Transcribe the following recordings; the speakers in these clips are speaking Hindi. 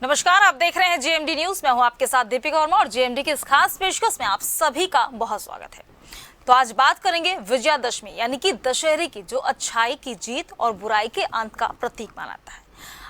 नमस्कार, आप देख रहे हैं जेएमडी न्यूज। मैं हूं आपके साथ दीपिका वर्मा और जेएमडी की इस खास पेशकश में आप सभी का बहुत स्वागत है। तो आज बात करेंगे विजयादशमी यानी कि दशहरे की, जो अच्छाई की जीत और बुराई के अंत का प्रतीक मानता है।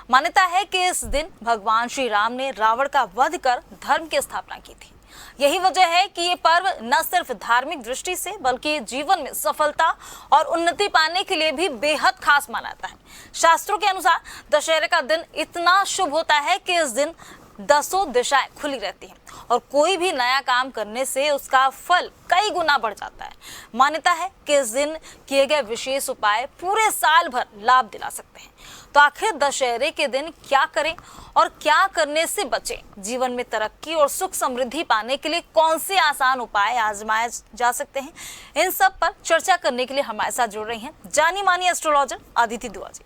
मान्यता है कि इस दिन भगवान श्री राम ने रावण का वध कर धर्म की स्थापना की थी। यही वजह है कि ये पर्व न सिर्फ धार्मिक दृष्टि से बल्कि जीवन में सफलता और उन्नति पाने के लिए भी बेहद खास माना जाता है। शास्त्रों के अनुसार दशहरे का दिन इतना शुभ होता है कि इस दिन 10 दिशाएं खुली रहती हैं और कोई भी नया काम करने से उसका फल कई गुना बढ़ जाता है। मान्यता है कि इस दिन किए गए विशेष उपाय पूरे साल भर लाभ दिला सकते हैं। तो आखिर दशहरे के दिन क्या करें और क्या करने से बचें? जीवन में तरक्की और सुख समृद्धि पाने के लिए कौन से आसान उपाय आजमाए जा सकते हैं? इन सब पर चर्चा करने के लिए हमारे साथ जुड़ रही हैं जानी मानी एस्ट्रोलॉजर अदिति दुआ जी।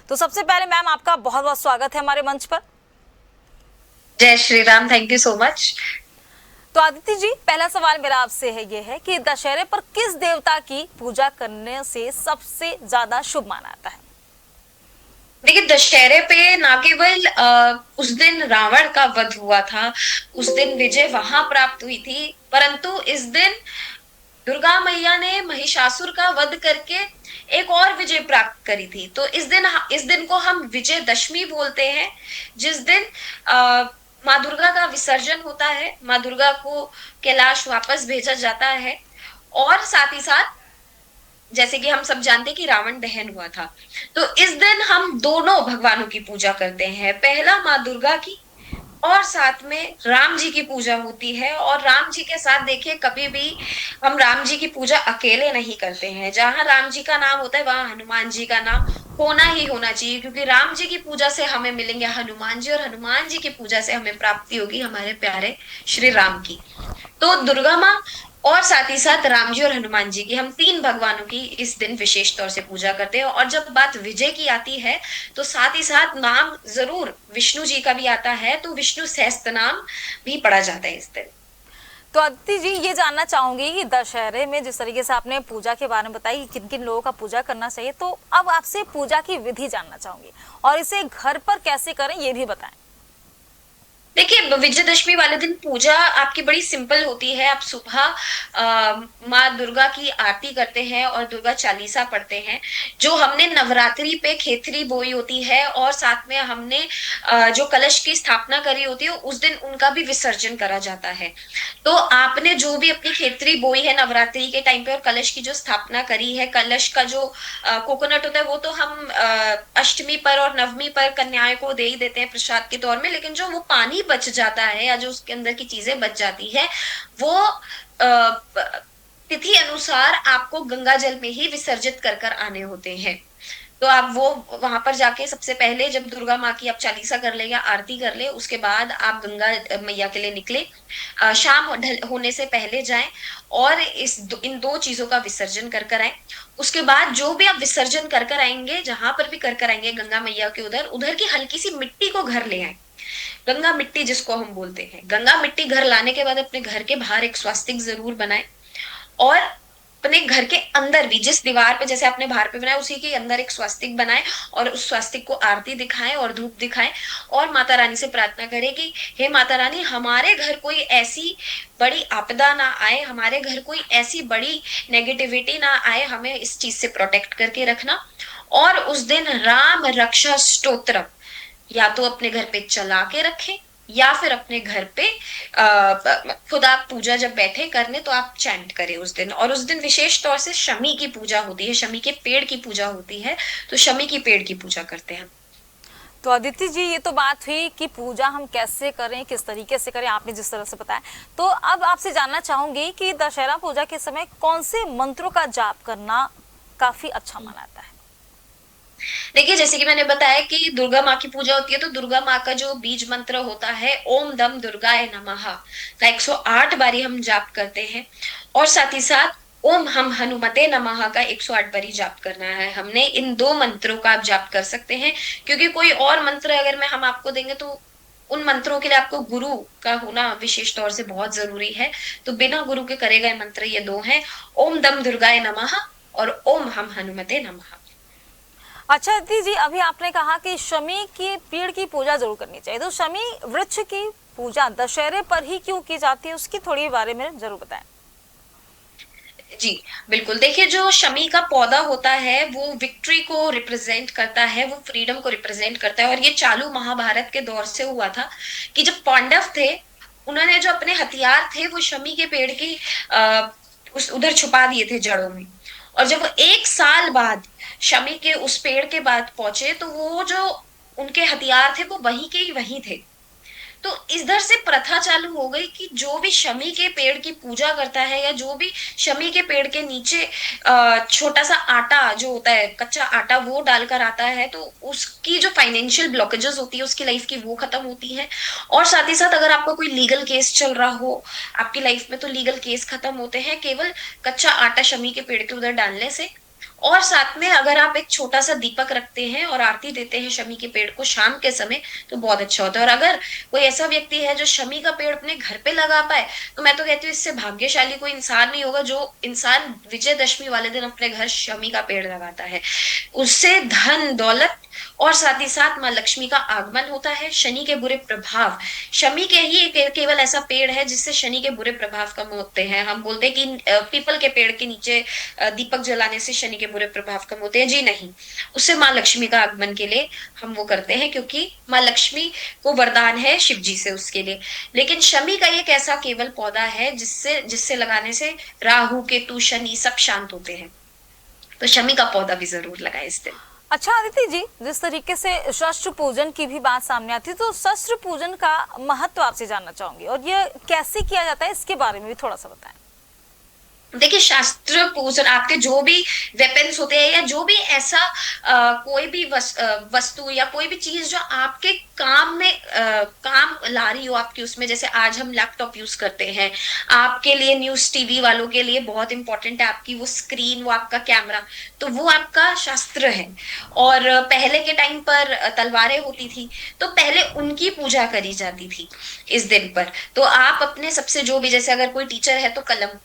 तो सबसे पहले मैम, आपका बहुत बहुत स्वागत है हमारे मंच पर। जय Shri Ram. Thank you so much. तो आदित्य जी, पहला सवाल मेरा आपसे ये है कि दशहरे पर किस देवता की पूजा करने से सबसे ज्यादा शुभ माना जाता है? देखिए, दशहरे पे ना केवल उस दिन रावण का वध हुआ था, उस दिन विजय वहां प्राप्त हुई थी, परंतु इस दिन दुर्गा मैया ने महिषासुर का वध करके एक और विजय प्राप्त करी थी। तो इस दिन को हम विजयदशमी बोलते हैं, जिस दिन माँ दुर्गा का विसर्जन होता है, माँ दुर्गा को कैलाश वापस भेजा जाता है। और साथ ही साथ जैसे कि हम सब जानते हैं कि रावण दहन हुआ था, तो इस दिन हम दोनों भगवानों की पूजा करते हैं। पहला माँ दुर्गा की और साथ में राम जी की पूजा होती है। और राम जी के साथ देखिए, कभी भी हम राम जी की पूजा अकेले नहीं करते हैं। जहां राम जी का नाम होता है वहां हनुमान जी का नाम होना ही होना चाहिए, क्योंकि राम जी की पूजा से हमें मिलेंगे हनुमान जी और हनुमान जी की पूजा से हमें प्राप्ति होगी हमारे प्यारे श्री राम की। तो दुर्गा माँ और साथ ही साथ राम जी और हनुमान जी की, हम तीन भगवानों की इस दिन विशेष तौर से पूजा करते हैं। और जब बात विजय की आती है तो साथ ही साथ नाम जरूर विष्णु जी का भी आता है, तो विष्णु सहस्त्र नाम भी पढ़ा जाता है इस दिन। तो अदिति जी, ये जानना चाहूंगी कि दशहरे में जिस तरीके से आपने पूजा के बारे में बताई कि किन किन लोगों का पूजा करना चाहिए, तो अब आपसे पूजा की विधि जानना चाहूंगी और इसे घर पर कैसे करें ये भी बताएं। देखिए, विजयदशमी वाले दिन पूजा आपकी बड़ी सिंपल होती है। आप सुबह माँ दुर्गा की आरती करते हैं और दुर्गा चालीसा पढ़ते हैं। जो हमने नवरात्रि पे खेतरी बोई होती है और साथ में हमने जो कलश की स्थापना करी होती है, उस दिन उनका भी विसर्जन करा जाता है। तो आपने जो भी अपनी खेतरी बोई है नवरात्रि के टाइम पे और कलश की जो स्थापना करी है, कलश का जो कोकोनट होता है वो तो हम अष्टमी पर और नवमी पर कन्याओं को दे ही देते हैं प्रसाद के तौर में। लेकिन जो वो पानी बच जाता है या जो उसके अंदर की चीजें बच जाती है, वो तिथि अनुसार आपको गंगा जल में ही विसर्जित कर कर आने होते हैं। तो आप वो वहां पर जाके सबसे पहले जब दुर्गा माँ की आप चालीसा कर ले या आरती कर ले, उसके बाद आप गंगा मैया के लिए निकले। शाम होने से पहले जाएं और इन दो चीजों का विसर्जन कर कर आए। उसके बाद जो भी आप विसर्जन कर कर आएंगे, जहां पर भी कर कर आएंगे गंगा मैया के उधर उधर की हल्की सी मिट्टी को घर ले आए। गंगा मिट्टी जिसको हम बोलते हैं, गंगा मिट्टी घर लाने के बाद अपने घर के बाहर एक स्वास्तिक जरूर बनाए। और अपने घर के अंदर भी जिस दीवार पे जैसे आपने बाहर पे बनाया, उसी के अंदर एक स्वास्तिक बनाए और उस स्वास्तिक को आरती दिखाएं और धूप दिखाएं और माता रानी से प्रार्थना करें कि हे माता रानी, हमारे घर कोई ऐसी बड़ी आपदा ना आए, हमारे घर कोई ऐसी बड़ी नेगेटिविटी ना आए, हमें इस चीज से प्रोटेक्ट करके रखना। और उस दिन राम रक्षा स्तोत्र या तो अपने घर पे चला के रखें या फिर अपने घर पे खुद आप पूजा जब बैठे करने तो आप चैंट करें उस दिन। और उस दिन विशेष तौर से शमी की पूजा होती है, शमी के पेड़ की पूजा होती है, तो शमी की पेड़ की पूजा करते हैं। तो अदिति जी, ये तो बात हुई कि पूजा हम कैसे करें, किस तरीके से करें, आपने जिस तरह से बताया। तो अब आपसे जानना चाहूंगी कि दशहरा पूजा के समय कौन से मंत्रों का जाप करना काफी अच्छा माना जाता है? देखिए, जैसे कि मैंने बताया कि दुर्गा माँ की पूजा होती है, तो दुर्गा माँ का जो बीज मंत्र होता है ओम दम दुर्गाय नमः का 108 बारी हम जाप करते हैं। और साथ ही साथ ओम हम हनुमते नमः का 108 बारी जाप करना है हमने। इन दो मंत्रों का आप जाप कर सकते हैं, क्योंकि कोई और मंत्र अगर हम आपको देंगे तो उन मंत्रों के लिए आपको गुरु का होना विशेष तौर से बहुत जरूरी है। तो बिना गुरु के करे गए मंत्र ये दो हैं, ओम दम दुर्गाय नमः और ओम हम हनुमते नमः। अच्छा अदिति जी, अभी आपने कहा कि शमी के पेड़ की पूजा जरूर करनी चाहिए, तो शमी वृक्ष की पूजा दशहरे पर ही क्यों की जाती है, उसकी थोड़ी बारे में जरूर बताएं। जी बिल्कुल। देखिए, जो शमी का पौधा होता है वो विक्ट्री को रिप्रेजेंट करता है, वो फ्रीडम को रिप्रेजेंट करता है। और ये चालू महाभारत के दौर से हुआ था कि जब पांडव थे, उन्होंने जो अपने हथियार थे वो शमी के पेड़ की उस उधर छुपा दिए थे जड़ों में। और जब वो 1 साल बाद शमी के उस पेड़ के बाद पहुंचे, तो वो जो उनके हथियार थे वो वहीं के ही वहीं थे। तो इधर से प्रथा चालू हो गई कि जो भी शमी के पेड़ की पूजा करता है, या जो भी शमी के पेड़ के नीचे छोटा सा आटा जो होता है, कच्चा आटा, वो डालकर आता है, तो उसकी जो फाइनेंशियल ब्लॉकेजेस होती है उसकी लाइफ की, वो खत्म होती है। और साथ ही साथ अगर आपका कोई लीगल केस चल रहा हो आपकी लाइफ में, तो लीगल केस खत्म होते हैं केवल कच्चा आटा शमी के पेड़ के उधर डालने से। और साथ में अगर आप एक छोटा सा दीपक रखते हैं और आरती देते हैं शमी के पेड़ को शाम के समय, तो बहुत अच्छा होता है। और अगर कोई ऐसा व्यक्ति है जो शमी का पेड़ अपने घर पे लगा पाए, तो मैं तो कहती हूँ इससे भाग्यशाली कोई इंसान नहीं होगा, जो इंसान विजयदशमी वाले दिन अपने घर शमी का पेड़ लगाता है। उससे धन दौलत और साथ ही साथ माँ लक्ष्मी का आगमन होता है। शनि के बुरे प्रभाव, शमी के ही केवल ऐसा पेड़ है जिससे शनि के बुरे प्रभाव कम होते हैं। हम बोलते हैं कि पीपल के पेड़ के नीचे दीपक जलाने से शनि के बुरे प्रभाव कम होते हैं। जी नहीं, उससे माँ लक्ष्मी का आगमन के लिए हम वो करते हैं, क्योंकि माँ लक्ष्मी को वरदान है शिव जी से उसके लिए। लेकिन शमी का एक ऐसा केवल पौधा है जिससे जिससे लगाने से राहु केतु शनि सब शांत होते हैं। तो शमी का पौधा भी जरूर लगाए इस दिन। अच्छा अदिति जी, जिस तरीके से शस्त्र पूजन की भी बात सामने आती है, तो शस्त्र पूजन का महत्व आपसे जानना चाहूंगी, और ये कैसे किया जाता है इसके बारे में भी थोड़ा सा बताएं। देखिए, शास्त्र पूजन आपके जो भी वेपन्स होते हैं, या जो भी ऐसा कोई भी वस्तु या कोई भी चीज जो आपके काम में काम ला रही हो आपकी, उसमें जैसे आज हम लैपटॉप यूज करते हैं, आपके लिए न्यूज टीवी वालों के लिए बहुत इंपॉर्टेंट है आपकी वो स्क्रीन, वो आपका कैमरा, तो वो आपका शास्त्र है। और पहले के टाइम पर तलवारें होती थी, तो पहले उनकी पूजा करी जाती थी इस दिन पर। तो आप अपने सबसे जो भी, जैसे अगर कोई टीचर है तो कलम,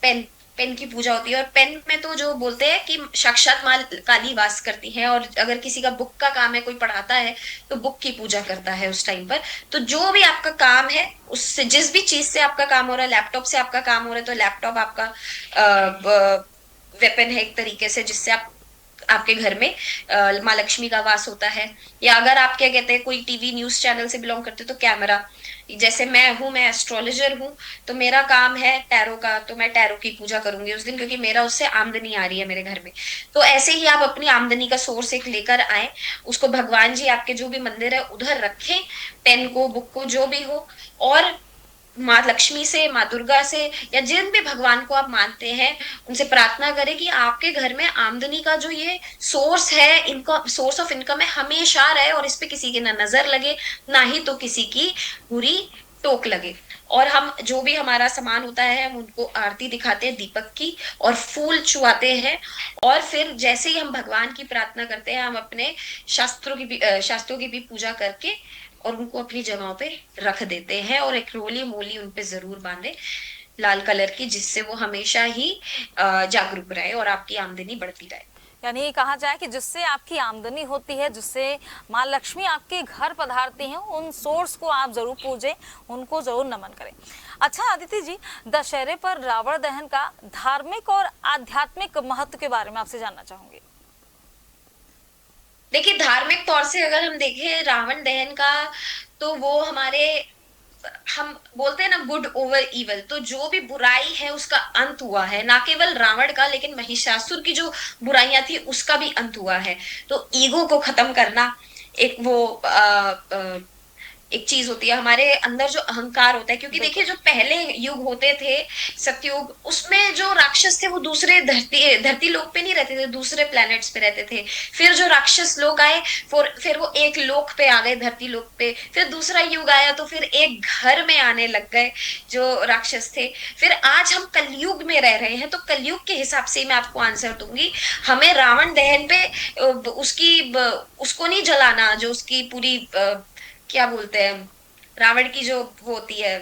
पेन, पेन की पूजा होती है। और पेन में तो जो बोलते हैं कि साक्षात माँ काली वास करती है। और अगर किसी का बुक का काम है, कोई पढ़ाता है, तो बुक की पूजा करता है उस टाइम पर। तो जो भी आपका काम है, उससे जिस भी चीज से आपका काम हो रहा है, लैपटॉप से आपका काम हो रहा है, तो लैपटॉप आपका वेपन है एक तरीके से, जिससे आप आपके घर में माँ लक्ष्मी का वास होता है। या अगर आप क्या कहते हैं, कोई टीवी न्यूज चैनल से बिलोंग करते हो, तो कैमरा। जैसे मैं एस्ट्रोलॉजर हूँ, तो मेरा काम है टैरो का, तो मैं टैरो की पूजा करूंगी उस दिन, क्योंकि मेरा उससे आमदनी आ रही है मेरे घर में। तो ऐसे ही आप अपनी आमदनी का सोर्स एक लेकर आए, उसको भगवान जी आपके जो भी मंदिर है उधर रखें, पेन को, बुक को, जो भी हो। और माँ लक्ष्मी से, माँ दुर्गा से, या जिन भी भगवान को आप मानते हैं, उनसे प्रार्थना करें कि आपके घर में आमदनी का जो ये सोर्स है, इनकम, सोर्स ऑफ इनकम है, हमेशा रहे, और इस पे किसी की ना नजर लगे, ना ही तो किसी की बुरी टोक लगे। और हम जो भी हमारा सामान होता है, हम उनको आरती दिखाते हैं दीपक की, और फूल चुआते हैं। और फिर जैसे ही हम भगवान की प्रार्थना करते हैं, हम अपने शास्त्रों की भी पूजा करके और उनको अपनी जगहों पे रख देते हैं। और एक रोली मोली उनपे जरूर बांधे लाल कलर की, जिससे वो हमेशा ही जागरूक रहे और आपकी आमदनी बढ़ती रहे। यानी ये कहा जाए कि जिससे आपकी आमदनी होती है, जिससे माँ लक्ष्मी आपके घर पधारती हैं, उन सोर्स को आप जरूर पूजें, उनको जरूर नमन करें। अच्छा अदिति जी, दशहरे पर रावण दहन का धार्मिक और आध्यात्मिक महत्व के बारे में आपसे जानना चाहूंगी। देखिए, धार्मिक तौर से अगर हम देखें रावण दहन का, तो वो हमारे, हम बोलते हैं ना, गुड ओवर इवल, तो जो भी बुराई है उसका अंत हुआ है। ना केवल रावण का, लेकिन महिषासुर की जो बुराइयां थी उसका भी अंत हुआ है। तो ईगो को खत्म करना, एक वो एक चीज होती है हमारे अंदर, जो अहंकार होता है। क्योंकि देखिए, जो पहले युग होते थे, सतयुग, उसमें जो राक्षस थे वो दूसरे धरती लोक पे नहीं रहते थे, दूसरे प्लैनेट्स पे रहते थे। फिर जो राक्षस लोग आए, फिर वो एक लोक पे आ गए, धरती लोक पे। फिर दूसरा युग आया, तो फिर एक घर में आने लग गए जो राक्षस थे। फिर आज हम कलयुग में रह रहे हैं, तो कलयुग के हिसाब से मैं आपको आंसर दूंगी। हमें रावण दहन पे उसको नहीं जलाना, जो उसकी पूरी क्या बोलते हैं, रावण की जो वो होती है,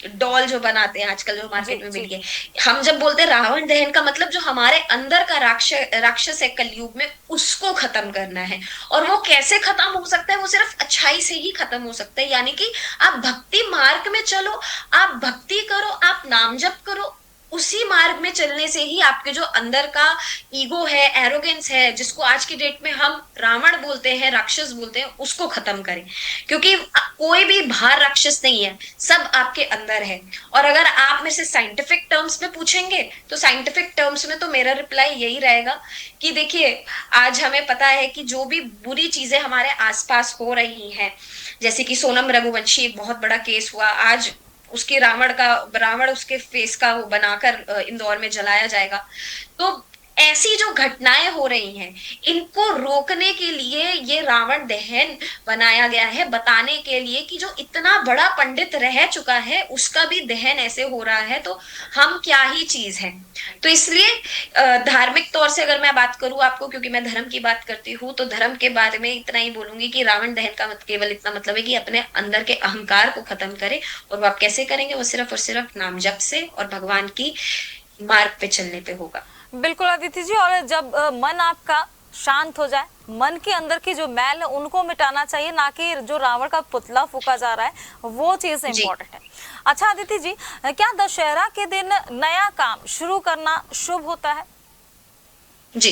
डॉल जो बनाते हैं आजकल जो जी मार्केट में जी मिल गए, जी। हम जब बोलते हैं रावण दहन का मतलब जो हमारे अंदर का राक्षस है कलयुग में, उसको खत्म करना है। और वो कैसे खत्म हो सकता है? वो सिर्फ अच्छाई से ही खत्म हो सकता है, यानी कि आप भक्ति मार्ग में चलो, आप भक्ति करो, आप नाम जप करो, उसी मार्ग में चलने से ही आपके जो अंदर का ईगो है, एरोगेंस है, जिसको आज की डेट में हम रावण बोलते हैं, राक्षस बोलते हैं, उसको खत्म करें। क्योंकि कोई भी बाहर राक्षस नहीं है, सब आपके अंदर है। और अगर आप मेरे से साइंटिफिक टर्म्स में पूछेंगे, तो साइंटिफिक टर्म्स में तो मेरा रिप्लाई यही रहेगा कि देखिए, आज हमें पता है कि जो भी बुरी चीजें हमारे आसपास हो रही हैं, जैसे कि सोनम रघुवंशी एक बहुत बड़ा केस हुआ, आज उसके रावण उसके फेस का वो बनाकर इंदौर में जलाया जाएगा। तो ऐसी जो घटनाएं हो रही हैं, इनको रोकने के लिए ये रावण दहन बनाया गया है, बताने के लिए कि जो इतना बड़ा पंडित रह चुका है उसका भी दहन ऐसे हो रहा है, तो हम क्या ही चीज है। तो इसलिए धार्मिक तौर से अगर मैं बात करूं आपको, क्योंकि मैं धर्म की बात करती हूँ, तो धर्म के बारे में इतना ही बोलूंगी कि रावण दहन का मत केवल इतना मतलब है कि अपने अंदर के अहंकार को खत्म करें। और वो आप कैसे करेंगे? वो सिर्फ और सिर्फ नाम जप से और भगवान की मार्ग पे चलने पे होगा। बिल्कुल अदिति जी। और जब मन आपका शांत हो जाए, मन के अंदर की जो मैल है उनको मिटाना चाहिए, ना कि जो रावण का पुतला फूका जा रहा है वो चीज जी इम्पोर्टेंट है। अच्छा अदिति जी, क्या दशहरा के दिन नया काम शुरू करना शुभ होता है? जी,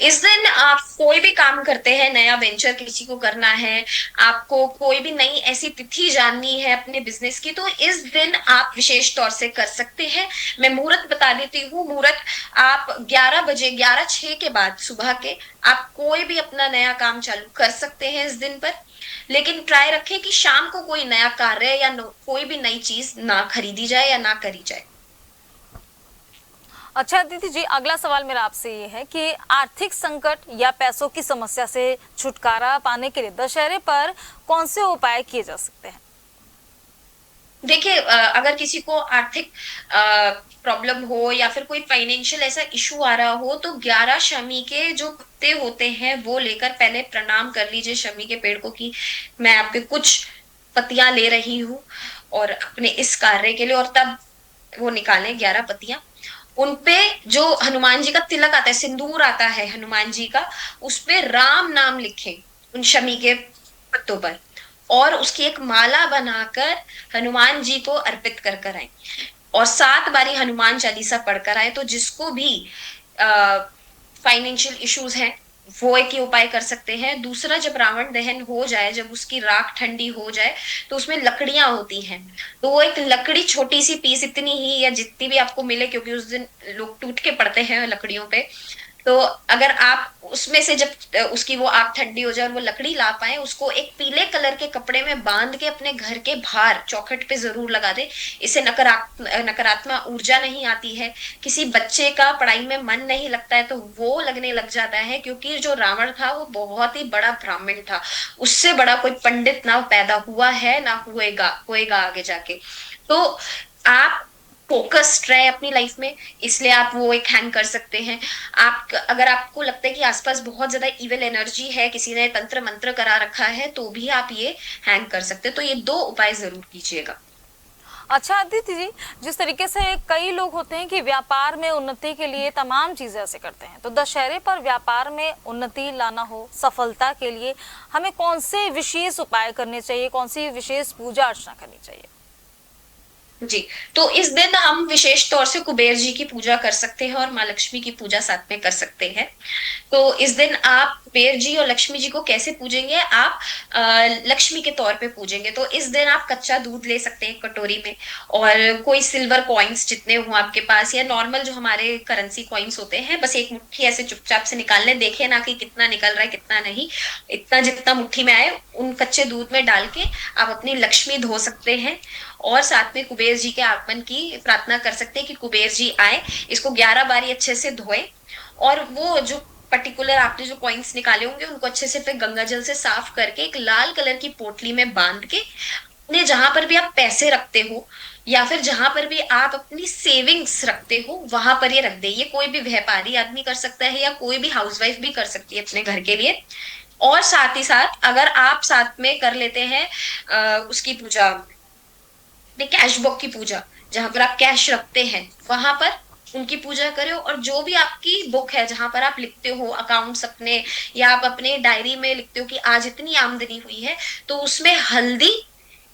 इस दिन आप कोई भी काम करते हैं, नया वेंचर किसी को करना है, आपको कोई भी नई ऐसी तिथि जाननी है अपने बिजनेस की, तो इस दिन आप विशेष तौर से कर सकते हैं। मैं मुहूर्त बता देती हूँ। मुहूर्त आप 11 बजे, 11:06 के बाद सुबह के, आप कोई भी अपना नया काम चालू कर सकते हैं इस दिन पर। लेकिन ट्राई रखें कि शाम को कोई नया कार्य या कोई भी नई चीज ना खरीदी जाए या ना करी जाए। अच्छा दीदी जी, अगला सवाल मेरा आपसे ये है कि आर्थिक संकट या पैसों की समस्या से छुटकारा पाने के लिए दशहरे पर कौन से उपाय किए जा सकते हैं? देखिए, अगर किसी को आर्थिक प्रॉब्लम हो या फिर कोई फाइनेंशियल ऐसा इशू आ रहा हो, तो 11 शमी के जो पत्ते होते हैं वो लेकर पहले प्रणाम कर लीजिए शमी के पेड़ को, कि मैं आपके कुछ पत्तियां ले रही हूँ और अपने इस कार्य के लिए, और तब वो निकालें 11 पत्तियां। उनपे जो हनुमान जी का तिलक आता है, सिंदूर आता है हनुमान जी का, उसपे राम नाम लिखें उन शमी के पत्तों पर, और उसकी एक माला बनाकर हनुमान जी को अर्पित कर कर आए, और 7 बारी हनुमान चालीसा पढ़कर आए। तो जिसको भी फाइनेंशियल इश्यूज हैं, वो एक ही उपाय कर सकते हैं। दूसरा, जब रावण दहन हो जाए, जब उसकी राख ठंडी हो जाए, तो उसमें लकड़ियां होती हैं, तो वो एक लकड़ी छोटी सी पीस, इतनी ही या जितनी भी आपको मिले, क्योंकि उस दिन लोग टूट के पड़ते हैं लकड़ियों पे, तो अगर आप उसमें से जब उसकी वो आग ठंडी हो जाए और वो लकड़ी ला पाए, उसको एक पीले कलर के कपड़े में बांध के अपने घर के बाहर चौखट पे जरूर लगा दे। इससे नकारात्मक ऊर्जा नहीं आती है। किसी बच्चे का पढ़ाई में मन नहीं लगता है, तो वो लगने लग जाता है, क्योंकि जो रावण था वो बहुत ही बड़ा ब्राह्मण था, उससे बड़ा कोई पंडित ना पैदा हुआ है ना होएगा होएगा आगे जाके। तो आप फोकस्ड रहे अपनी लाइफ में, इसलिए आप वो एक हैंग कर सकते हैं। आप अगर आपको लगता है कि आसपास बहुत ज्यादा इविल एनर्जी है, किसी ने तंत्र मंत्र करा रखा है, तो भी आप ये हैंग कर सकते हैं। तो ये 2 उपाय जरूर कीजिएगा। अच्छा अदिति जी, जिस तरीके से कई लोग होते हैं कि व्यापार में उन्नति के लिए तमाम चीजें ऐसे करते हैं, तो दशहरे पर व्यापार में उन्नति लाना हो, सफलता के लिए हमें कौन से विशेष उपाय करने चाहिए, कौन सी विशेष पूजा अर्चना करनी चाहिए? जी, तो इस दिन हम विशेष तौर से कुबेर जी की पूजा कर सकते हैं और माँ लक्ष्मी की पूजा साथ में कर सकते हैं। तो इस दिन आप कुबेर जी और लक्ष्मी जी को कैसे पूजेंगे? आप लक्ष्मी के तौर पे पूजेंगे। तो इस दिन आप कच्चा दूध ले सकते हैं कटोरी में, और कोई सिल्वर कॉइन्स जितने हो आपके पास, या नॉर्मल जो हमारे करेंसी कॉइन्स होते हैं, बस एक मुट्ठी ऐसे चुपचाप से निकाल लें, देखे ना कि कितना निकल रहा है कितना नहीं, इतना जितना मुट्ठी में आए उन कच्चे दूध में डाल के आप अपनी लक्ष्मी धो सकते हैं, और साथ में कुबेर जी के आगमन की प्रार्थना कर सकते हैं कि कुबेर जी आए। इसको 11 बारी अच्छे से धोएं, और वो जो पर्टिकुलर आपने जो कॉइन्स निकाले होंगे उनको अच्छे से फिर गंगा जल से साफ करके एक लाल कलर की पोटली में बांध के, अपने जहां पर भी आप पैसे रखते हो या फिर जहां पर भी आप अपनी सेविंग्स रखते हो, वहां पर ये रख दे। ये कोई भी व्यापारी आदमी कर सकता है या कोई भी हाउसवाइफ भी कर सकती है अपने घर के लिए। और साथ ही साथ अगर आप साथ में कर लेते हैं उसकी पूजा, अपने कैश बुक की पूजा, जहां पर आप कैश रखते हैं वहां पर उनकी पूजा करें। और जो भी आपकी बुक है जहां पर आप लिखते हो अकाउंट्स अपने, या आप अपने डायरी में लिखते हो कि आज इतनी आमदनी हुई है, तो उसमें हल्दी,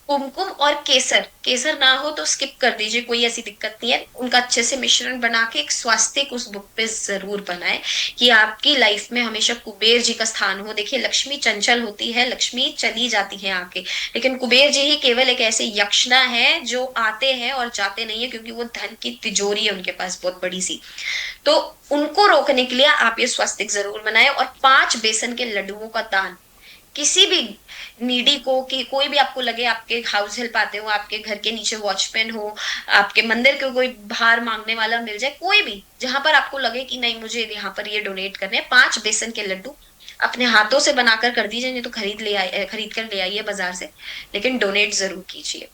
कुमकुम और केसर, केसर ना हो तो स्किप कर दीजिए, कोई ऐसी दिक्कत नहीं है, उनका अच्छे से मिश्रण बना के एक स्वास्तिक उस बुक पे जरूर बनाए, कि आपकी लाइफ में हमेशा कुबेर जी का स्थान हो। देखिए लक्ष्मी चंचल होती है, लक्ष्मी चली जाती है आके, लेकिन कुबेर जी ही केवल एक ऐसे यक्षना है जो आते हैं और जाते नहीं है, क्योंकि वो धन की तिजोरी है उनके पास बहुत बड़ी सी। तो उनको रोकने के लिए आप ये स्वास्तिक जरूर बनाए। और 5 बेसन के लड्डुओं का दान किसी भी नीडी को, कि कोई भी आपको लगे, आपके हाउस हेल्प आते हो, आपके घर के नीचे वॉचमैन हो, आपके मंदिर के कोई बाहर मांगने वाला मिल जाए, कोई भी जहां पर आपको लगे कि नहीं मुझे यहाँ पर ये डोनेट करने हैं, 5 बेसन के लड्डू अपने हाथों से बनाकर कर दीजिए, नहीं तो खरीद कर ले आइए बाजार से, लेकिन डोनेट जरूर कीजिए।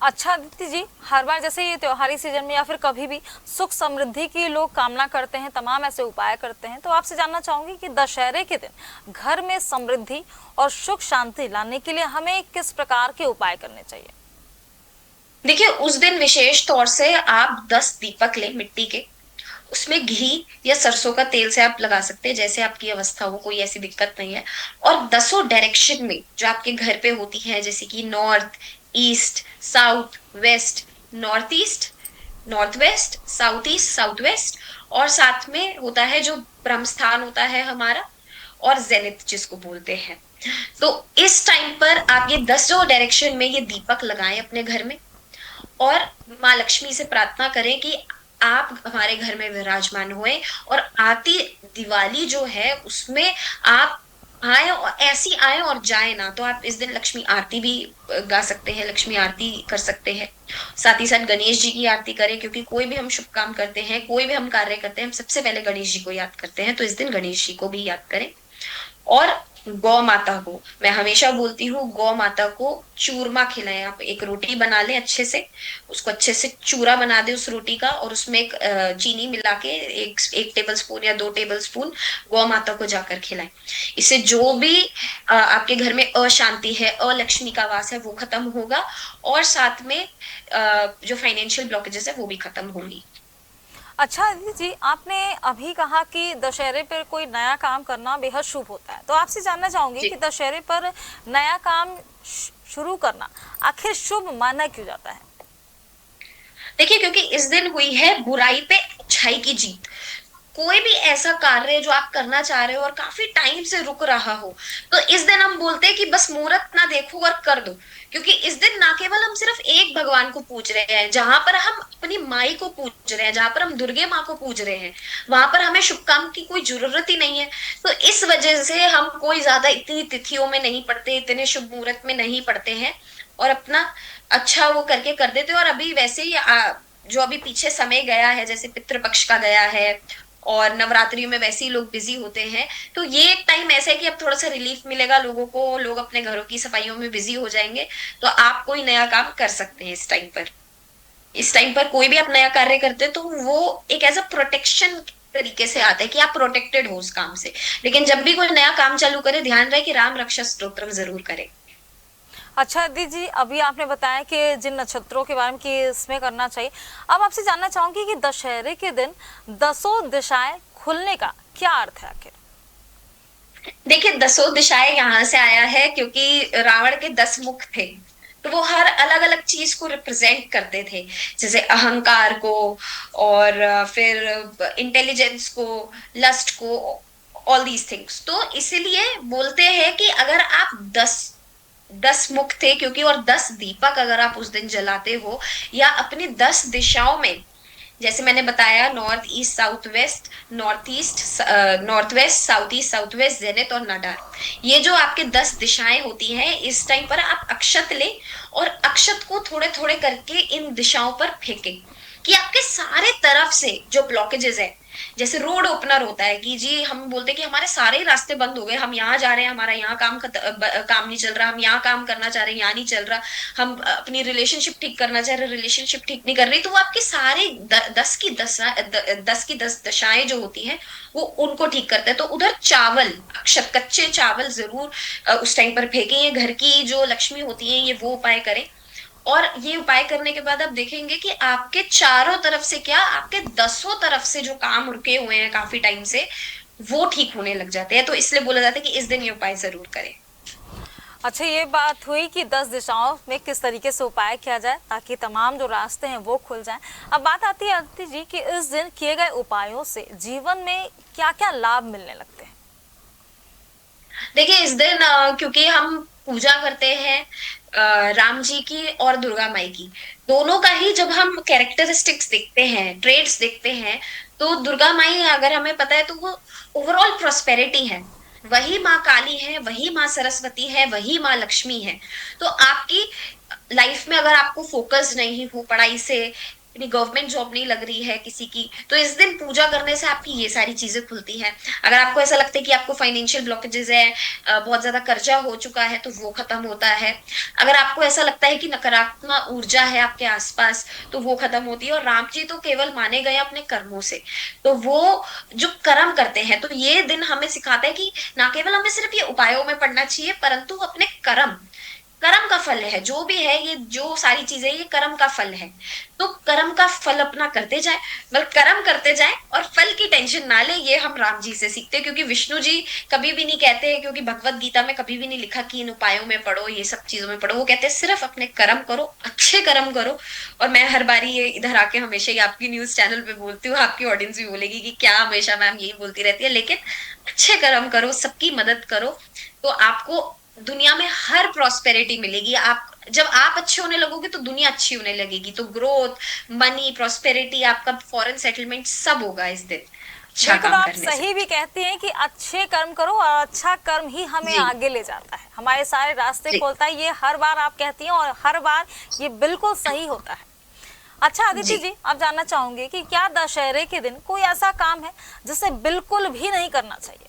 अच्छा दीप्ति जी, हर बार जैसे ये त्योहारी सीजन में या फिर कभी भी सुख समृद्धि की लोग कामना करते हैं, तमाम ऐसे उपाय करते हैं, तो आपसे जानना चाहूंगी कि दशहरे के दिन घर में समृद्धि और सुख शांति लाने के लिए हमें किस प्रकार के उपाय करने चाहिए? देखिए उस दिन विशेष तौर से आप 10 दीपक लें मिट्टी के, उसमें घी या सरसों का तेल से आप लगा सकते हैं, जैसे आपकी अवस्था हो, कोई ऐसी दिक्कत नहीं है। और 10 डायरेक्शन में जो आपके घर पे होती है, जैसे कि north, east, south, west, north east, north west, south east, south west, और साथ में होता है जो ब्रह्म स्थान होता है हमारा, और जेनिथ जिसको बोलते हैं। तो इस टाइम पर आप ये 10 डायरेक्शन में ये दीपक लगाएं अपने घर में, और माँ लक्ष्मी से प्रार्थना करें कि आप हमारे घर में विराजमान हुए, और आती दिवाली जो है उसमें आप आए, और ऐसी आए और जाए ना। तो आप इस दिन लक्ष्मी आरती भी गा सकते हैं, लक्ष्मी आरती कर सकते हैं। साथ ही साथ गणेश जी की आरती करें, क्योंकि कोई भी हम शुभ काम करते हैं, कोई भी हम कार्य करते हैं, हम सबसे पहले गणेश जी को याद करते हैं, तो इस दिन गणेश जी को भी याद करें। और गौ माता को, मैं हमेशा बोलती हूँ, गौ माता को चूरमा खिलाएं। आप एक रोटी बना लें अच्छे से, उसको अच्छे से चूरा बना दे उस रोटी का, और उसमें एक चीनी मिला के एक टेबल स्पून या 2 टेबल स्पून गौ माता को जाकर खिलाएं। इससे जो भी आपके घर में अशांति है, अलक्ष्मी का वास है, वो खत्म होगा, और साथ में जो फाइनेंशियल ब्लॉकेजेस है वो भी खत्म होंगी। अच्छा दीदी जी, आपने अभी कहा कि दशहरे पर कोई नया काम करना बेहद शुभ होता है, तो आपसे जानना चाहूंगी कि दशहरे पर नया काम शुरू करना आखिर शुभ माना क्यों जाता है? देखिए क्योंकि इस दिन हुई है बुराई पे अच्छाई की जीत। कोई भी ऐसा कार्य जो आप करना चाह रहे हो और काफी टाइम से रुक रहा हो, तो इस दिन हम बोलते हैं कि बस मुहूर्त ना देखो और कर दो। क्योंकि इस दिन ना केवल हम सिर्फ एक भगवान को पूज रहे हैं, जहां पर हम अपनी माई को पूज रहे हैं, जहां पर हम दुर्गे माँ को पूज रहे हैं, वहां पर हमें शुभ काम की कोई जरूरत ही नहीं है। तो इस वजह से हम कोई ज्यादा इतनी तिथियों में नहीं पढ़ते, इतने शुभ मुहूर्त में नहीं पढ़ते हैं, और अपना अच्छा वो करके कर देते हैं। और अभी वैसे ही जो अभी पीछे समय गया है, जैसे पितृपक्ष का गया है, और नवरात्रियों में वैसे ही लोग बिजी होते हैं, तो ये एक टाइम ऐसा है कि अब थोड़ा सा रिलीफ मिलेगा लोगों को, लोग अपने घरों की सफाइयों में बिजी हो जाएंगे, तो आप कोई नया काम कर सकते हैं इस टाइम पर। इस टाइम पर कोई भी आप नया कार्य करते हैं तो वो एक एज अ प्रोटेक्शन तरीके से आता है कि आप प्रोटेक्टेड हो उस काम से। लेकिन जब भी कोई नया काम चालू करे, ध्यान रहे कि राम रक्षा स्तोत्रम जरूर करें। अच्छा दीदी जी, अभी आपने बताया कि जिन नक्षत्रों के बारे में कि इसमें करना चाहिए, अब आपसे जानना चाहूंगी कि दशहरे के दिन 10 दिशाएं खुलने का क्या अर्थ है आखिर? देखिए 10 दिशाएं यहाँ से आया है क्योंकि रावण के 10 मुख थे, तो वो हर अलग अलग चीज को रिप्रेजेंट करते थे, जैसे अहंकार को, और फिर इंटेलिजेंस को, लस्ट को, ऑल दीज थिंग्स। तो इसीलिए बोलते हैं कि अगर आप 10 मुख थे क्योंकि, और 10 दीपक अगर आप उस दिन जलाते हो, या अपनी 10 दिशाओं में, जैसे मैंने बताया north east south west, north west south east south waste, zenith और नाडार, ये जो आपके 10 दिशाएं होती हैं, इस टाइम पर आप अक्षत ले, और अक्षत को थोड़े थोड़े करके इन दिशाओं पर फेंकें, कि आपके सारे तरफ से जो ब्लॉकेजेस है, जैसे रोड ओपनर होता है कि जी हम बोलते हैं कि हमारे सारे रास्ते बंद हो गए, हम यहाँ जा रहे हैं, हमारा यहाँ काम नहीं चल रहा, हम यहाँ काम करना चाह रहे हैं, यहाँ नहीं चल रहा, हम अपनी रिलेशनशिप ठीक करना चाह रहे हैं, रिलेशनशिप ठीक नहीं कर रही, तो वो आपके सारे 10 की 10 दशाएं जो होती हैं वो उनको ठीक करते हैं। तो उधर चावल, अक्षत कच्चे चावल जरूर उस टाइम पर फेंकें, ये घर की जो लक्ष्मी होती है ये वो उपाय करें। और ये उपाय करने के बाद आप देखेंगे कि आपके चारों तरफ से क्या, आपके दसों तरफ से जो काम रुके हुए हैं काफी टाइम से, वो ठीक होने लग जाते हैं। तो इसलिए बोला जाता है कि इस दिन ये उपाय जरूर करें। अच्छा, ये बात हुई कि 10 दिशाओं में किस तरीके से उपाय किया जाए ताकि तमाम जो रास्ते हैं वो खुल जाएं। अब बात आती है अदिति जी कि इस दिन किए गए उपायों से जीवन में क्या क्या लाभ मिलने लगते हैं। देखिए इस दिन क्योंकि हम पूजा करते हैं राम जी की और दुर्गा माई की, दोनों का ही जब हम कैरेक्टरिस्टिक्स देखते हैं, ट्रेड्स देखते हैं, तो दुर्गा माई अगर हमें पता है तो वो ओवरऑल प्रोस्पेरिटी है। वही माँ काली है, वही माँ सरस्वती है, वही माँ लक्ष्मी है। तो आपकी लाइफ में अगर आपको फोकस नहीं हो पढ़ाई से, अपनी गवर्नमेंट जॉब नहीं लग रही है किसी की, तो इस दिन पूजा करने से आपकी ये सारी चीजें खुलती हैं। अगर आपको ऐसा लगता है कि आपको फाइनेंशियल ब्लॉकेजेस है, बहुत ज्यादा कर्जा हो चुका है, तो वो खत्म होता है। अगर आपको ऐसा लगता है कि नकारात्मक ऊर्जा है आपके आसपास, तो वो खत्म होती है। और राम जी तो केवल माने गए अपने कर्मों से, तो वो जो कर्म करते हैं, तो ये दिन हमें सिखाता है कि ना केवल हमें सिर्फ ये उपायों में पढ़ना चाहिए, परंतु अपने कर्म, कर्म का फल है जो भी है, ये जो सारी चीजें ये कर्म का फल है। तो कर्म का फल अपना करते जाए, मतलब कर्म करते जाए और फल की टेंशन ना ले। ये हम राम जी से सीखते हैं, क्योंकि विष्णु जी कभी भी नहीं कहते हैं, क्योंकि भगवत गीता में कभी भी नहीं लिखा कि इन उपायों में पढ़ो, ये सब चीजों में पढ़ो। वो कहते हैं सिर्फ अपने कर्म करो, अच्छे कर्म करो। और मैं हर बारी ये इधर आके हमेशा ही आपकी न्यूज चैनल पे बोलती हूँ, आपकी ऑडियंस भी बोलेगी कि क्या हमेशा मैम यही बोलती रहती है, लेकिन अच्छे कर्म करो, सबकी मदद करो, तो आपको दुनिया में हर प्रॉस्पेरिटी मिलेगी। आप जब आप अच्छे होने लगोगे तो दुनिया अच्छी होने लगेगी, तो ग्रोथ, मनी, प्रॉस्पेरिटी, आपका फॉरेन सेटलमेंट सब होगा इस दिन अच्छा बिल्कुल, काम आप करने से। सही भी कहती हैं कि अच्छे कर्म करो और अच्छा कर्म ही हमें जी आगे ले जाता है, हमारे सारे रास्ते जी खोलता है। ये हर बार आप कहती हैं और हर बार ये बिल्कुल सही होता है। अच्छा अदिति जी जी, आप जानना चाहूंगे कि क्या दशहरे के दिन कोई ऐसा काम है जिसे बिल्कुल भी नहीं करना चाहिए।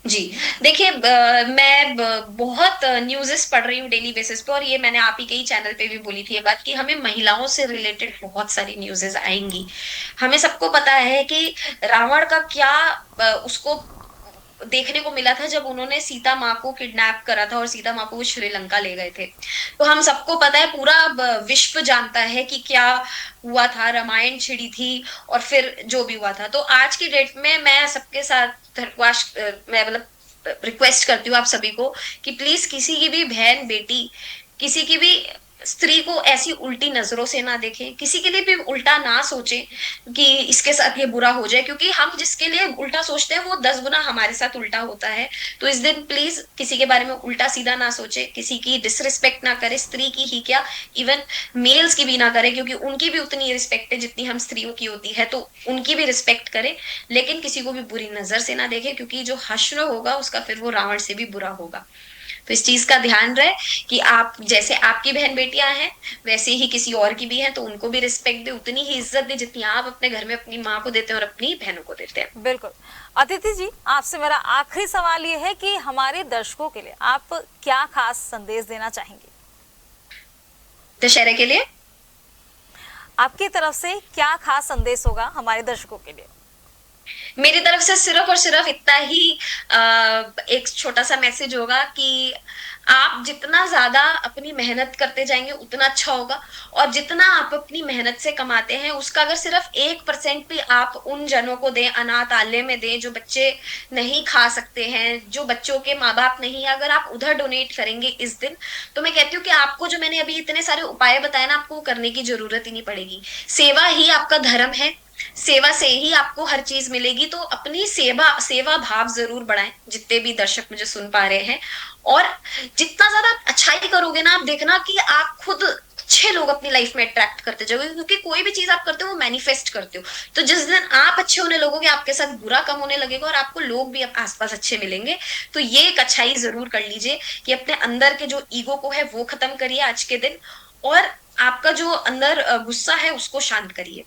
जी। देखिए मैं बहुत न्यूज़ेस पढ़ रही हूँ डेली बेसिस पे, और ये मैंने आप ही के ही चैनल पे भी बोली थी ये बात कि हमें महिलाओं से रिलेटेड बहुत सारी न्यूज़ेस आएंगी। हमें सबको पता है कि रावण का क्या उसको देखने को मिला था जब उन्होंने सीता माँ को किडनैप करा था और सीता माँ को वो श्रीलंका ले गए थे। तो हम सबको पता है, पूरा विश्व जानता है कि क्या हुआ था, रामायण छिड़ी थी और फिर जो भी हुआ था। तो आज की डेट में मैं सबके साथ मैं मतलब रिक्वेस्ट करती हूँ आप सभी को कि प्लीज किसी की भी बहन बेटी, किसी की भी स्त्री को ऐसी उल्टी नजरों से ना देखें, किसी के लिए भी उल्टा ना सोचें कि इसके साथ ये बुरा हो जाए, क्योंकि हम जिसके लिए उल्टा सोचते हैं वो 10 गुना हमारे साथ उल्टा होता है। तो इस दिन प्लीज किसी के बारे में उल्टा सीधा ना सोचे, किसी की डिसरिस्पेक्ट ना करे, स्त्री की ही क्या, इवन मेल्स की भी ना करे, क्योंकि उनकी भी उतनी रिस्पेक्ट है जितनी हम स्त्रियों की होती है, तो उनकी भी रिस्पेक्ट करें। लेकिन किसी को भी बुरी नजर से ना देखे, क्योंकि जो हश्र होगा उसका फिर वो रावण से भी बुरा होगा। तो इस चीज का ध्यान रहे कि आप जैसे आपकी बहन बेटियां हैं वैसे ही किसी और की भी हैं, तो उनको भी रिस्पेक्ट दे, उतनी ही इज्जत दे जितनी आप अपने घर में अपनी माँ को देते हैं और अपनी बहनों को देते हैं। बिल्कुल। अदिति जी, आपसे मेरा आखिरी सवाल ये है कि हमारे दर्शकों के लिए आप क्या खास संदेश देना चाहेंगे। दशहरे के लिए आपकी तरफ से क्या खास संदेश होगा हमारे दर्शकों के लिए। मेरी तरफ से सिर्फ और सिर्फ इतना ही एक छोटा सा मैसेज होगा कि आप जितना ज्यादा अपनी मेहनत करते जाएंगे उतना अच्छा होगा, और जितना आप अपनी मेहनत से कमाते हैं उसका अगर सिर्फ 1% भी आप उन जनों को दें, अनाथालय में दें जो बच्चे नहीं खा सकते हैं, जो बच्चों के माँ बाप नहीं है, अगर आप उधर डोनेट करेंगे इस दिन, तो मैं कहती हूँ कि आपको जो मैंने अभी इतने सारे उपाय बताए ना, आपको करने की जरूरत ही नहीं पड़ेगी। सेवा ही आपका धर्म है, सेवा से ही आपको हर चीज मिलेगी। तो अपनी सेवा सेवा भाव जरूर बढ़ाएं, जितने भी दर्शक मुझे सुन पा रहे हैं। और जितना ज्यादा आप अच्छाई करोगे ना, आप देखना कि आप खुद अच्छे लोग अपनी लाइफ में अट्रैक्ट करते जाओगे, क्योंकि कोई भी चीज आप करते हो वो मैनिफेस्ट करते हो। तो जिस दिन आप अच्छे होने लगोगे आपके साथ बुरा कम होने लगेगा और आपको लोग भी आसपास अच्छे मिलेंगे। तो ये एक अच्छाई जरूर कर लीजिए कि अपने अंदर के जो ईगो को है वो खत्म करिए आज के दिन, और आपका जो अंदर गुस्सा है उसको शांत करिए।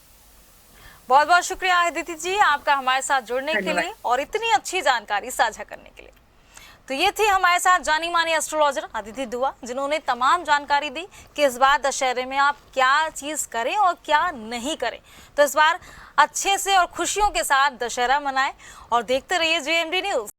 बहुत बहुत शुक्रिया अदिति जी आपका हमारे साथ जुड़ने के धन्यवाद। लिए और इतनी अच्छी जानकारी साझा करने के लिए। तो ये थी हमारे साथ जानी मानी एस्ट्रोलॉजर अदिति दुआ, जिन्होंने तमाम जानकारी दी कि इस बार दशहरे में आप क्या चीज करें और क्या नहीं करें। तो इस बार अच्छे से और खुशियों के साथ दशहरा मनाएं और देखते रहिए JMD न्यूज।